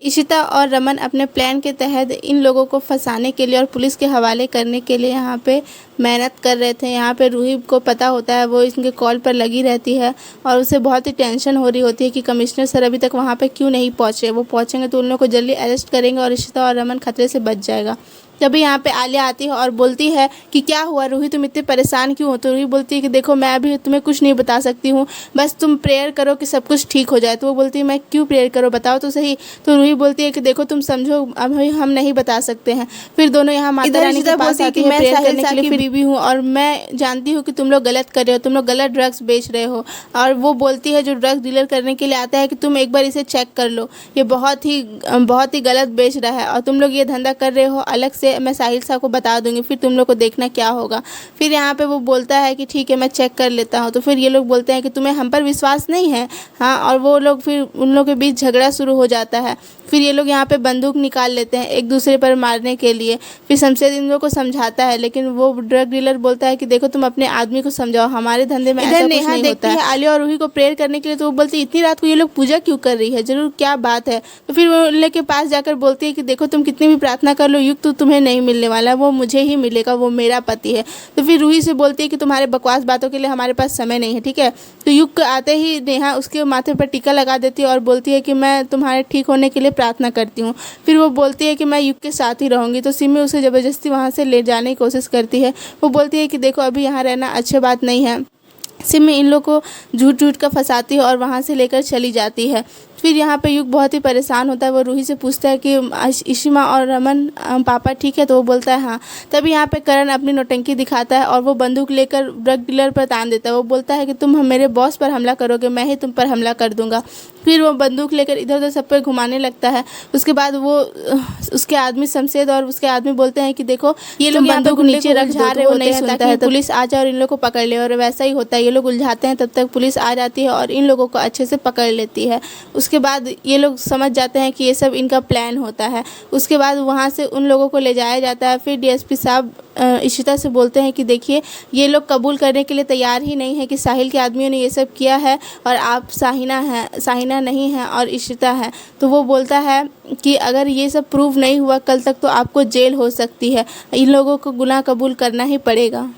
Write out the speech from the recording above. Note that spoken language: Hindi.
इशिता और रमन अपने प्लान के तहत इन लोगों को फंसाने के लिए और पुलिस के हवाले करने के लिए यहाँ पे मेहनत कर रहे थे। यहाँ पे रूही को पता होता है, वो इनके कॉल पर लगी रहती है और उसे बहुत ही टेंशन हो रही होती है कि कमिश्नर सर अभी तक वहाँ पे क्यों नहीं पहुँचे। वो पहुँचेंगे तो उन लोगों को जल्दी अरेस्ट करेंगे और इशिता और रमन खतरे से बच जाएगा। तभी यहाँ पे आलिया आती है और बोलती है कि क्या हुआ रूही, तुम इतने परेशान क्यों हो। तो रूही बोलती है कि देखो मैं अभी तुम्हें कुछ नहीं बता सकती हूँ, बस तुम प्रेयर करो कि सब कुछ ठीक हो जाए। तो वो बोलती है मैं क्यों प्रेयर करो, बताओ तो सही। तो रूही बोलती है कि देखो तुम समझो, अभी हम नहीं बता सकते हैं। फिर दोनों यहाँ माता रानी के पास आती है प्रेयर करने के लिए। बीवी हूँ और मैं जानती हूँ कि तुम लोग गलत कर रहे हो, तुम लोग गलत ड्रग्स बेच रहे हो। और वो बोलती है जो ड्रग्स डीलर करने के लिए आता है कि तुम एक बार इसे चेक कर लो, ये बहुत ही गलत बेच रहा है और तुम लोग ये धंधा कर रहे हो अलग से, मैं साहिल साहब को बता दूंगी, फिर तुम लोग को देखना क्या होगा। फिर यहाँ पे वो बोलता है कि ठीक है मैं चेक कर लेता हूँ। तो फिर ये लोग बोलते हैं कि तुम्हें हम पर विश्वास नहीं है। हाँ, और वो लोग फिर उन लोगों के बीच झगड़ा शुरू हो जाता है। फिर ये लोग यहाँ पे बंदूक निकाल लेते हैं एक दूसरे पर मारने के लिए। फिर शमशेर इन लोगों को समझाता है, लेकिन वो ड्रग डीलर बोलता है कि देखो तुम अपने आदमी को समझाओ, हमारे धंधे में ऐसा कुछ नहीं होता है। आलिया और रूही को प्रेयर करने के लिए, तो वो बोलती है इतनी रात को ये लोग पूजा क्यों कर रही है, जरूर क्या बात है। तो फिर वो उन लोग के पास जाकर बोलती है कि देखो तुम कितनी भी प्रार्थना कर लो, युग तो तुम्हें नहीं मिलने वाला, वो मुझे ही मिलेगा, वो मेरा पति है। तो फिर रूही से बोलती है कि तुम्हारे बकवास बातों के लिए हमारे पास समय नहीं है, ठीक है। तो युग आते ही नेहा उसके माथे पर टीका लगा देती है और बोलती है कि मैं तुम्हारे ठीक होने के लिए प्रार्थना करती हूँ। फिर वो बोलती है कि मैं युग के साथ ही रहूँगी। तो सिमी उसे ज़बरदस्ती वहाँ से ले जाने की कोशिश करती है। वो बोलती है कि देखो अभी यहाँ रहना अच्छी बात नहीं है। सिमी इन लोग को झूठ कर फंसाती है और वहाँ से लेकर चली जाती है। फिर यहाँ पे युग बहुत ही परेशान होता है। वो रूही से पूछता है कि इशिमा और रमन पापा ठीक है। तो वो बोलता है हाँ। तभी यहाँ पे करण अपनी नौटंकी दिखाता है और वो बंदूक लेकर ड्रग डीलर पर तान देता है। वो बोलता है कि तुम मेरे बॉस पर हमला करोगे, मैं ही तुम पर हमला कर दूंगा। फिर वो बंदूक लेकर इधर उधर सब पर घुमाने लगता है। उसके बाद वो उसके आदमी शमशेर और उसके आदमी बोलते हैं कि देखो ये लोग बंदूक नीचे रख जा रहे हो, नहीं सुनता है, पुलिस आ जाए और इन लोग को पकड़ ले। और वैसा ही होता है, ये लोग उलझाते हैं, तब तक पुलिस आ जाती है और इन लोगों को अच्छे से पकड़ लेती है। उसके बाद ये लोग समझ जाते हैं कि ये सब इनका प्लान होता है। उसके बाद वहाँ से उन लोगों को ले जाया जाता है। फिर डीएसपी साहब इशिता से बोलते हैं कि देखिए ये लोग कबूल करने के लिए तैयार ही नहीं है कि साहिल के आदमियों ने ये सब किया है और आप साहिना नहीं है और इशिता है। तो वो बोलता है कि अगर ये सब प्रूव नहीं हुआ कल तक तो आपको जेल हो सकती है, इन लोगों को गुनाह कबूल करना ही पड़ेगा।